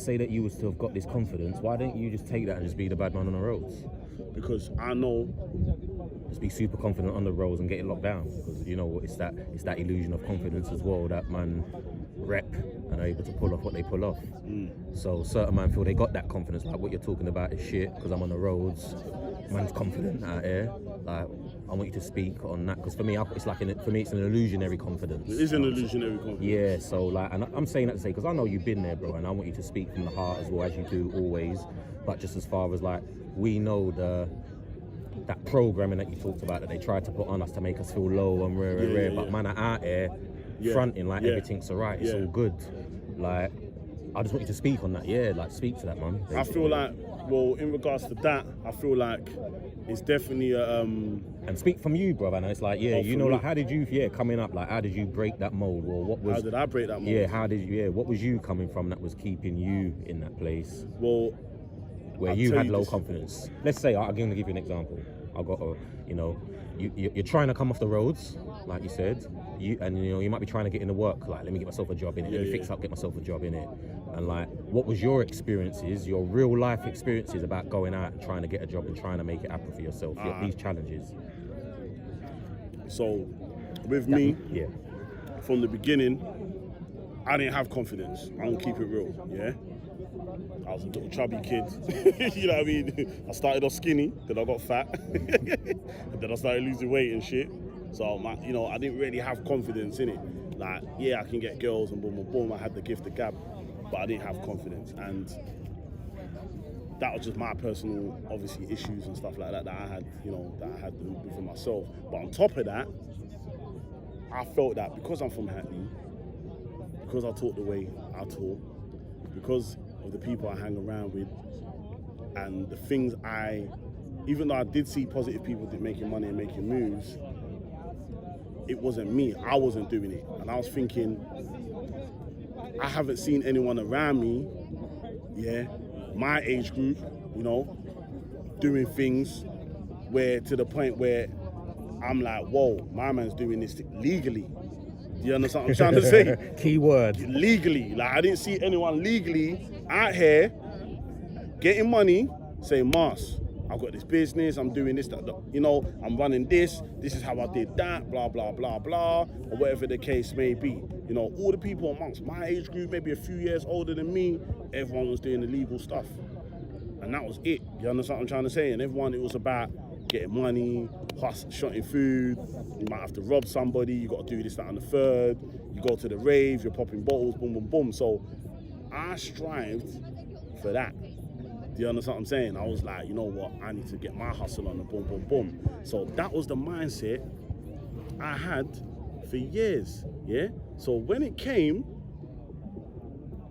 let's say that you was to have got this confidence, why don't you just take that and just be the bad man on the roads? Because I know. Just be super confident on the roads and get it locked down, because you know it's that illusion of confidence as well that man rep and are able to pull off what they pull off. So certain man feel they got that confidence, like what you're talking about is shit because I'm on the roads, man's confident out here. Like I want you to speak on that, because for me it's like for me it's an illusionary confidence. It is an illusionary confidence. Yeah, so like, and I'm saying that to say, because I know you've been there, bro, and I want you to speak from the heart as well, as you do always. But just as far as like, we know that programming that you talked about that they tried to put on us to make us feel low and rare, but man are out here fronting like everything's alright, it's all good. Like, I just want you to speak on that, like speak to that, man. Basically. I feel like, well, in regards to that, I feel like it's definitely and speak from you, brother. And it's like, you know, like, how did you, coming up, like, how did you break that mold? Or what was? How did I break that mold? Yeah, how did you? What was you coming from that was keeping you in that place? Well, where you had low confidence. Let's say, I'm going to give you an example. I got a, you know, you're trying to come off the roads, like you said, you might be trying to get into work, like, let me get myself a job in it, let me fix up, get myself a job in it. And like, what was your experiences, your real life experiences about going out and trying to get a job and trying to make it happen for yourself, these challenges? So, with me, from the beginning, I didn't have confidence. I'm gonna keep it real, I was a little chubby kid, you know what I mean? I started off skinny, then I got fat, and then I started losing weight and shit. So, I didn't really have confidence in it. Like, I can get girls and boom, boom, boom. I had the gift of gab, but I didn't have confidence. And that was just my personal, obviously, issues and stuff like that I had, within myself. But on top of that, I felt that because I'm from Hackney, because I talk the way I talk, because of the people I hang around with, and the things even though I did see positive people making money and making moves, it wasn't me. I wasn't doing it. And I was thinking, I haven't seen anyone around me, my age group, doing things to the point where I'm like, whoa, my man's doing this legally. Do you understand what I'm trying to say? Key word. Legally. Like, I didn't see anyone legally out here getting money saying, Mars, I've got this business, I'm doing this, that, I'm running this is how I did that, blah, blah, blah, blah, or whatever the case may be. All the people amongst my age group, maybe a few years older than me, everyone was doing illegal stuff. And that was it. You understand what I'm trying to say? And everyone, it was about getting money, shotting food, you might have to rob somebody, you got to do this, that, and the third, you go to the rave, you're popping bottles, boom, boom, boom. So I strived for that. Do you understand what I'm saying? I was like, you know what, I need to get my hustle on the boom, boom, boom. So that was the mindset I had for years, So when it came,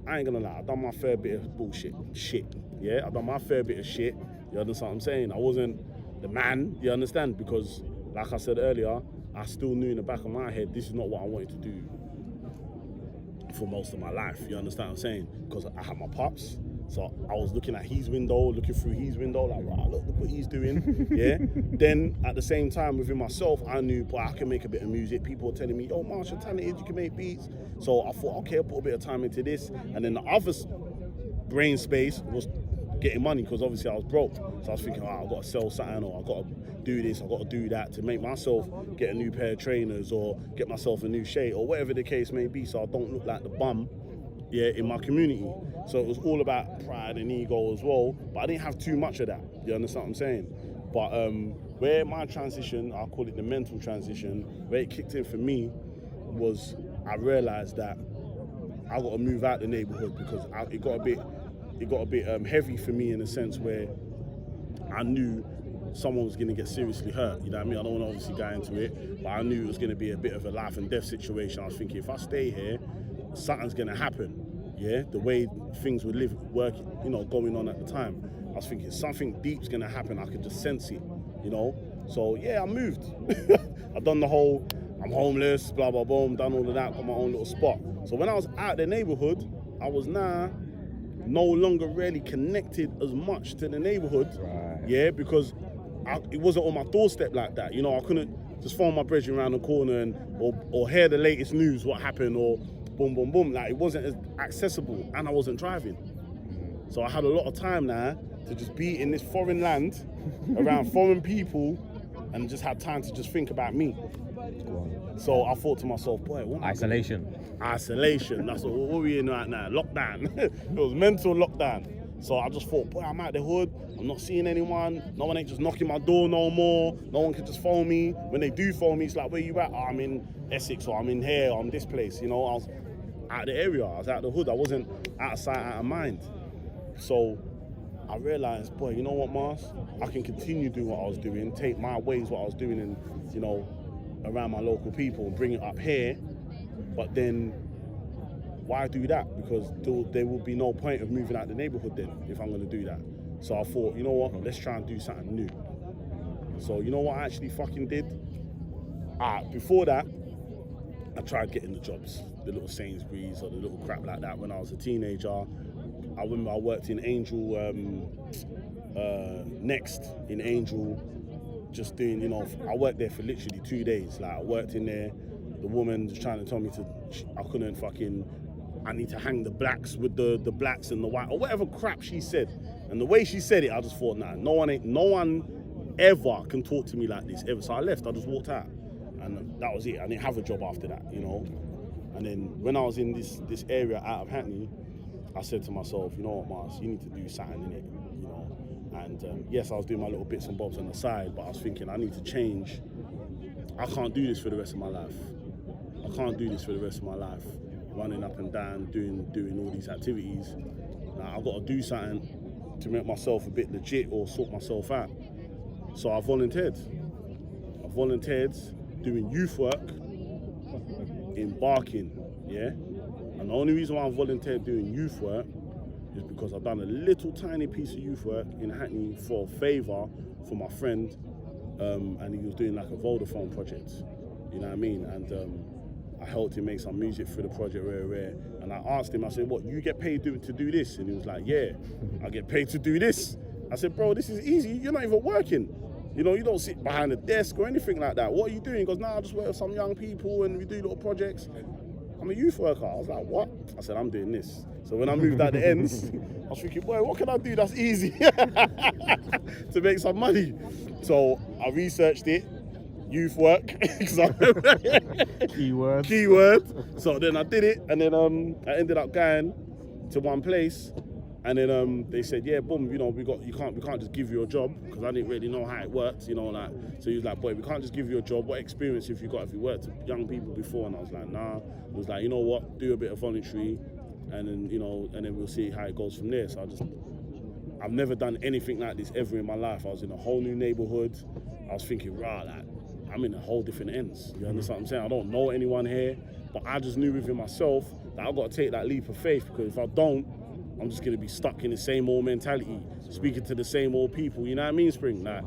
I ain't gonna lie, I done my fair bit of bullshit, I done my fair bit of shit, you understand what I'm saying? I wasn't the man, you understand? Because, like I said earlier, I still knew in the back of my head, this is not what I wanted to do for most of my life, you understand what I'm saying? Because I had my pops, so I was looking at his window, looking through his window, like, right, look what he's doing, Then, at the same time, within myself, I knew, boy, I can make a bit of music. People were telling me, yo, Marsh, you're talented, you can make beats. So I thought, okay, I'll put a bit of time into this. And then the other brain space was getting money, because obviously I was broke. So I was thinking, I've got to sell something, or I've got to do this, I've got to do that to make myself get a new pair of trainers, or get myself a new shade, or whatever the case may be, so I don't look like the bum, in my community. So it was all about pride and ego as well, but I didn't have too much of that. You understand what I'm saying? But where my transition, I'll call it the mental transition, where it kicked in for me was I realised that I got to move out the neighbourhood, because it got a bit heavy for me, in a sense where I knew someone was going to get seriously hurt. You know what I mean? I don't want to obviously go into it, but I knew it was going to be a bit of a life and death situation. I was thinking, if I stay here, something's going to happen. The way things were working, going on at the time. I was thinking something deep's going to happen. I could just sense it, So I moved. I've done the whole, I'm homeless, blah, blah, boom, done all of that, got my own little spot. So when I was out the neighbourhood, I was now no longer really connected as much to the neighbourhood, because it wasn't on my doorstep like that. I couldn't just phone my brethren around the corner or hear the latest news, what happened, or boom, boom, boom. Like, it wasn't as accessible, and I wasn't driving. So I had a lot of time now to just be in this foreign land, around foreign people, and just had time to just think about me. So I thought to myself, boy, what Isolation. Isolation, that's what we're in right now, lockdown. It was mental lockdown. So I just thought, boy, I'm out the hood, I'm not seeing anyone, no one ain't just knocking my door no more, no one can just phone me. When they do phone me, it's like, where you at? Oh, I'm in Essex, or I'm in here, or I'm this place, you know. I was out of the area, I was out of the hood, I wasn't out of sight, out of mind. So I realised, boy, you know what, Mars? I can continue doing what I was doing, take my ways, what I was doing, and, you know, around my local people, and bring it up here, but then why do that? Because there will be no point of moving out the neighbourhood then if I'm going to do that. So I thought, you know what, let's try and do something new. So you know what I actually fucking did? Before that, I tried getting the jobs, the little Sainsbury's or the little crap like that when I was a teenager. I remember I worked in Angel, Next in Angel, just doing, you know, I worked there for literally 2 days. Like I worked in there, the woman was trying to tell me I need to hang the blacks with the blacks and the white, or whatever crap she said. And the way she said it, I just thought, nah, no one ever can talk to me like this, ever. So I left, I just walked out. And that was it. I didn't have a job after that, you know. And then when I was in this area out of Hackney, I said to myself, you know what, Mars, you need to do something in it, you know. And yes, I was doing my little bits and bobs on the side, but I was thinking I need to change. I can't do this for the rest of my life. I can't do this for the rest of my life. Running up and down, doing all these activities. Now I've got to do something to make myself a bit legit or sort myself out. So I volunteered. Doing youth work in Barking, yeah? And the only reason why I volunteered doing youth work is because I've done a little tiny piece of youth work in Hackney for a favour for my friend, and he was doing like a Vodafone project, you know what I mean? And I helped him make some music for the project, rare. And I asked him, I said, what, you get paid to do this? And he was like, yeah, I get paid to do this. I said, bro, this is easy, you're not even working. You know, you don't sit behind a desk or anything like that. What are you doing? He goes, nah, I just work with some young people and we do little projects. I'm a youth worker. I was like, what? I said, I'm doing this. So when I moved out the ends, I was thinking, boy, what can I do that's easy to make some money? So I researched it, youth work. Keyword. So then I did it, and then I ended up going to one place. And then they said, yeah, boom, you know, we can't just give you a job, because I didn't really know how it worked, you know, like. So he was like, boy, we can't just give you a job. What experience have you got? Have you worked with young people before? And I was like, nah. He was like, you know what, do a bit of voluntary, and then, you know, and then we'll see how it goes from there. So I've never done anything like this ever in my life. I was in a whole new neighborhood. I was thinking, right, like, I'm in a whole different ends. You understand what I'm saying? I don't know anyone here, but I just knew within myself that I've got to take that leap of faith, because if I don't, I'm just going to be stuck in the same old mentality, speaking to the same old people, you know what I mean, Spring? Like,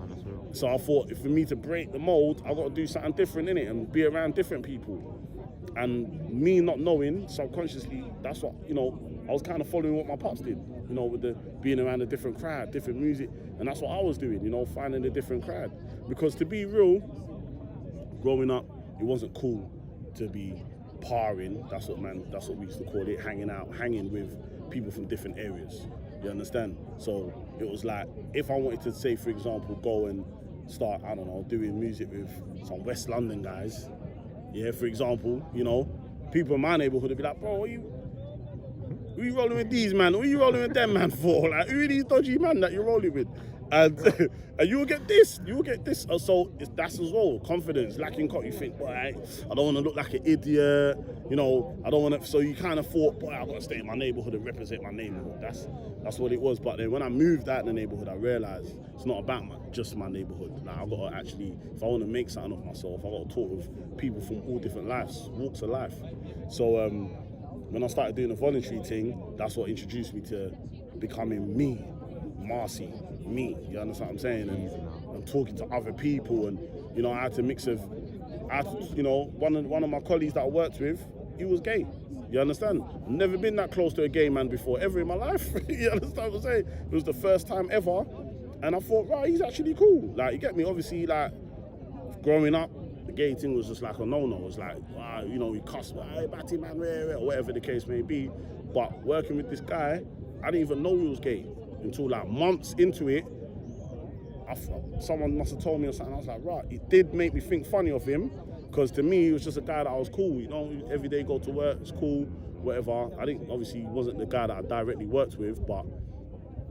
so I thought, for me to break the mold, I've got to do something different in it and be around different people. And me not knowing, subconsciously, that's what, you know, I was kind of following what my pops did, you know, with the being around a different crowd, different music, and that's what I was doing, you know, finding a different crowd. Because to be real, growing up, it wasn't cool to be parring, that's what we used to call it, hanging with people from different areas, you understand? So it was like, if I wanted to say, for example, go and start, I don't know, doing music with some West London guys, yeah, for example, you know, people in my neighbourhood would be like, bro, who you rolling with these man? Who you rolling with them man for? Like, who are these dodgy man that you're rolling with? And you'll get this. So that's as well, confidence, lacking you think, boy, I don't want to look like an idiot, you know, I don't want to, so you kind of thought, boy, I've got to stay in my neighbourhood and represent my neighbourhood. That's what it was. But then when I moved out in the neighbourhood, I realised it's not about just my neighbourhood. Like, I've got to actually, if I want to make something of myself, I've got to talk with people from all different walks of life. So when I started doing the voluntary thing, that's what introduced me to becoming me, Marcy, me, you understand what I'm saying? And talking to other people, and, you know, I had to mix of, you know, one of my colleagues that I worked with, he was gay. You understand? I've never been that close to a gay man before, ever in my life. You understand what I'm saying? It was the first time ever, and I thought, right, he's actually cool. Like, you get me? Obviously, like, growing up, the gay thing was just like a no-no. It was like, wow, you know, we cuss, hey, batty man, or whatever the case may be. But working with this guy, I didn't even know he was gay until like months into it. Someone must have told me or something. I was like, right, it did make me think funny of him, because to me, he was just a guy that I was cool. You know, every day go to work, it's cool, whatever. I think obviously he wasn't the guy that I directly worked with, but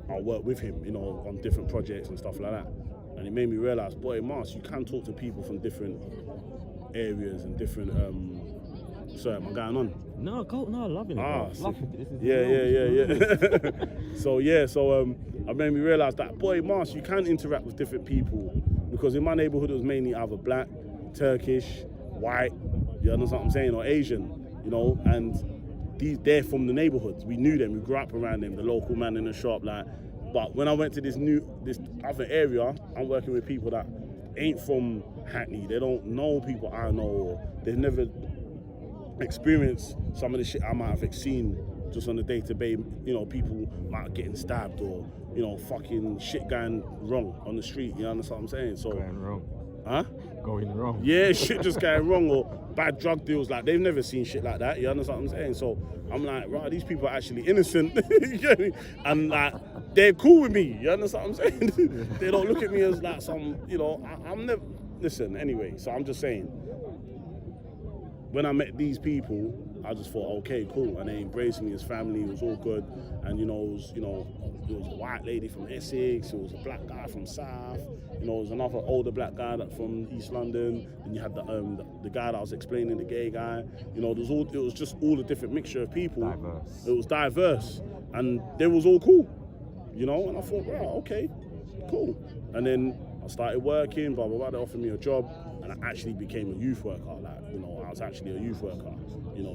I worked with him, you know, on different projects and stuff like that. And it made me realize, boy, Mars, you can talk to people from different areas and different. Sorry, am I going on? No, loving it. Ah, Bro. Loving it. Yeah. So I made me realize that, boy, Mars, you can interact with different people, because in my neighborhood it was mainly either black, Turkish, white, you understand what I'm saying, or Asian, you know, and they're from the neighborhoods. We knew them, we grew up around them, the local man in the shop, like. But when I went to this other area, I'm working with people that ain't from Hackney. They don't know people I know, or they've never experienced some of the shit I might have seen just on the day-to-day. You know, people might getting stabbed, or, you know, fucking shit going wrong on the street. You understand what I'm saying? So, going wrong. Huh? Going wrong. Yeah, shit just going wrong, or bad drug deals. Like, they've never seen shit like that. You understand what I'm saying? So I'm like, right, these people are actually innocent. You get me? And like, they're cool with me. You understand what I'm saying? They don't look at me as like some, you know, I'm never. Listen, anyway. So I'm just saying, when I met these people, I just thought, okay, cool, and they embraced me as family. It was all good, and it was a white lady from Essex, it was a black guy from South, it was another older black guy from East London, and you had the guy that I was explaining, the gay guy. It was just all a different mixture of people. Diverse. It was diverse, and they was all cool, and I thought, wow, okay, cool. And then I started working, blah blah blah. They offered me a job, and I actually became a youth worker. I was actually a youth worker.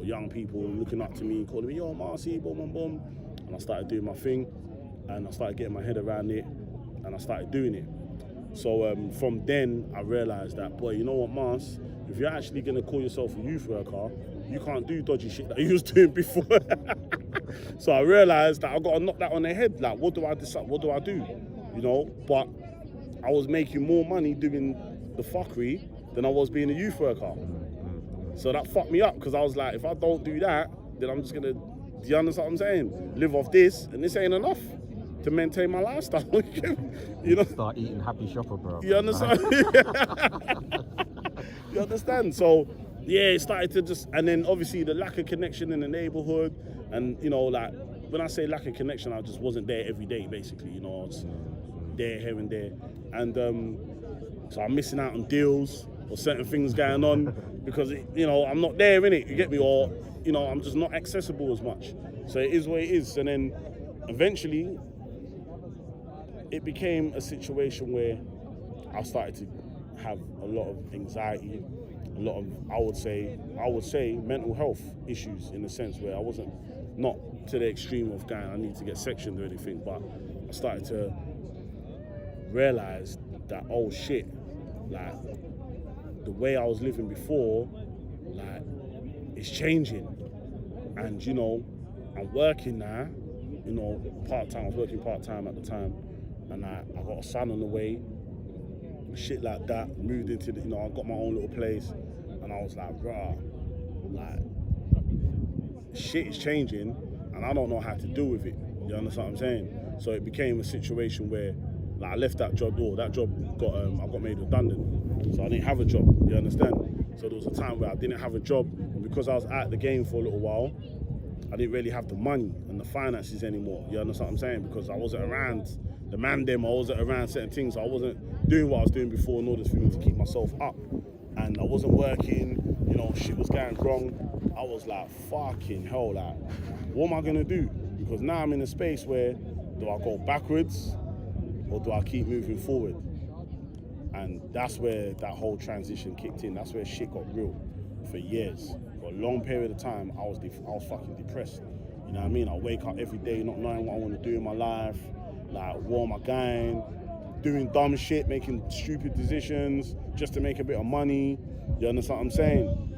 Young people looking up to me, calling me, yo, Marcy, boom, boom, boom. And I started doing my thing, and I started getting my head around it, and I started doing it. So from then, I realized that, boy, you know what, Mars, if you're actually going to call yourself a youth worker, you can't do dodgy shit that you was doing before. So I realized that I got to knock that on the head. Like, what do I decide? What do I do? But I was making more money doing the fuckery than I was being a youth worker. So that fucked me up, because I was like, if I don't do that, then I'm just gonna, do you understand what I'm saying? Live off this, and this ain't enough to maintain my lifestyle. Start eating Happy Shopper, bro. You understand? You understand? So yeah, it started to just, and then obviously the lack of connection in the neighborhood, and like when I say lack of connection, I just wasn't there every day, basically. I was there, here and there, and so I'm missing out on deals or certain things going on because I'm not there, innit? You get me? Or I'm just not accessible as much. So it is what it is. And then eventually it became a situation where I started to have a lot of anxiety, a lot of I would say mental health issues, in the sense where I wasn't, not to the extreme of going I need to get sectioned or anything, but I started to realize that, oh shit, like the way I was living before, like, it's changing. And I'm working now, part-time. I was working part-time at the time, and I got a son on the way, shit like that. Moved into the, I got my own little place, and I was like, rah, like, shit is changing, and I don't know how to deal with it. You understand what I'm saying? So it became a situation where, like, I left that job, I got made redundant, so I didn't have a job. You understand? So there was a time where I didn't have a job, and because I was out of the game for a little while, I didn't really have the money and the finances anymore. You understand what I'm saying? Because I wasn't around the man them, I wasn't around certain things, so I wasn't doing what I was doing before in order for me to keep myself up. And I wasn't working, shit was going wrong. I was like, fucking hell, like, what am I gonna do? Because now I'm in a space where, do I go backwards or do I keep moving forward? And that's where that whole transition kicked in. That's where shit got real for years. For a long period of time, I was fucking depressed. You know what I mean? I wake up every day not knowing what I want to do in my life. Like, where am I going? Doing dumb shit, making stupid decisions just to make a bit of money. You understand what I'm saying?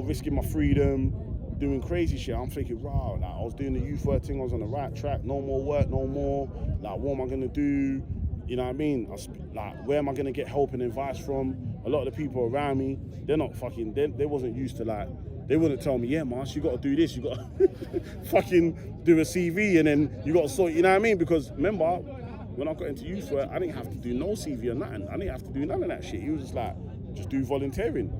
Risking my freedom, doing crazy shit. I'm thinking, wow, like, I was doing the youth work thing, I was on the right track, no more work, no more. Like, what am I gonna do? You know what I mean? Where am I gonna get help and advice from? A lot of the people around me, they're not fucking, they wasn't used to like They wouldn't tell me, yeah, Mars, you got to do this, you got to fucking do a CV, and then you got to sort, you know what I mean? Because remember, when I got into youth work, I didn't have to do no CV or nothing. I didn't have to do none of that shit. He was just like, just do volunteering.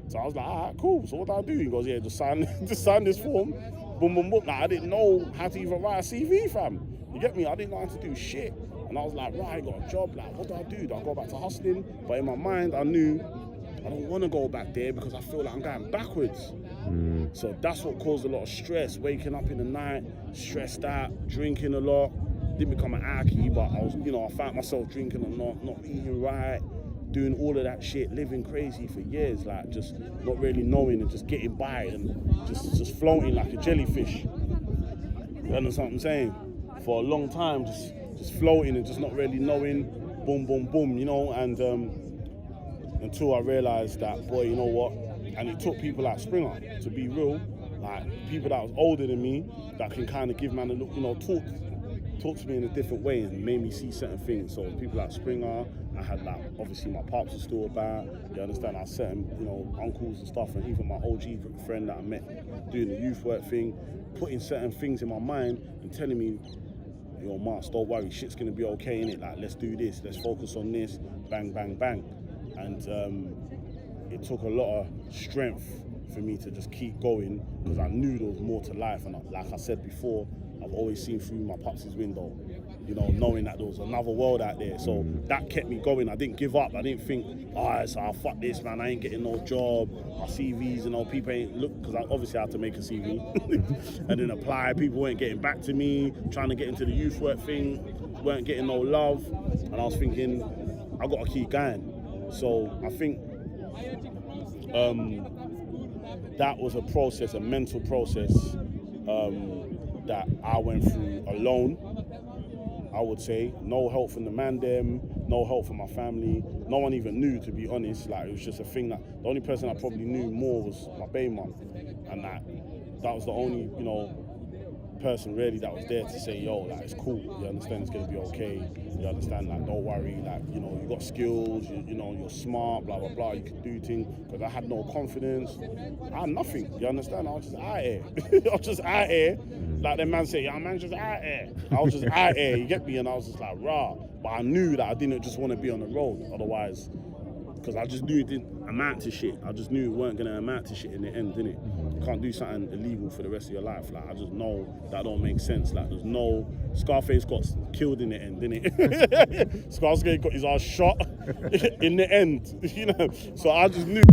So I was like, all right, cool. So what do I do? He goes, yeah, just sign this form. Boom, boom, boom. Like, I didn't know how to even write a CV, fam. You get me? I didn't know how to do shit. And I was like, right, I got a job. Like, what do I do? Do I go back to hustling? But in my mind, I knew I don't want to go back there because I feel like I'm going backwards. So that's what caused a lot of stress. Waking up in the night, stressed out, drinking a lot. Didn't become an alky, but I was, I found myself drinking a lot, not eating right, doing all of that shit, living crazy for years, like just not really knowing and just getting by and just floating like a jellyfish. You understand what I'm saying? For a long time, just floating and just not really knowing, boom, boom, boom, and until I realised that, boy, you know what? And it took people like Springer, to be real, like people that was older than me, that can kind of give man a look, talk to me in a different way and made me see certain things. So people like Springer, I had like, obviously my pops was still about, you understand, I had certain, uncles and stuff, and even my OG friend that I met doing the youth work thing, putting certain things in my mind and telling me, yo, Mars, don't worry, shit's gonna be okay, innit? Like, let's do this, let's focus on this, bang, bang, bang. And it took a lot of strength for me to just keep going, because I knew there was more to life. And like I said before, I've always seen through my pops' window, knowing that there was another world out there. So that kept me going. I didn't give up. I didn't think, so fuck this, man, I ain't getting no job. My CVs, people ain't look, because I obviously had to make a CV and then apply. People weren't getting back to me, trying to get into the youth work thing, weren't getting no love. And I was thinking, I got to keep going. So I think that was a process, a mental process that I went through alone, I would say. No help from the man them, no help from my family. No one even knew, to be honest. Like, it was just a thing that the only person I probably knew more was my baby mum. And that was the only, person really that was there to say, yo, like, it's cool, you understand, it's gonna be okay, you understand, like, don't worry, like, you got skills, you're smart, blah blah blah, you can do things. Because I had no confidence, I had nothing, you understand. I was just out here. I was just out here, like them man say, yeah, man, just out here. I was just out here, you get me? And I was just like, rah. But I knew that I didn't just want to be on the road, otherwise, because I just knew it didn't amount to shit. I just knew it weren't going to amount to shit in the end, didn't it? You can't do something illegal for the rest of your life. Like, I just know that don't make sense. Like, there's no... Scarface got killed in the end, didn't it? Scarface got his ass shot in the end, So I just knew...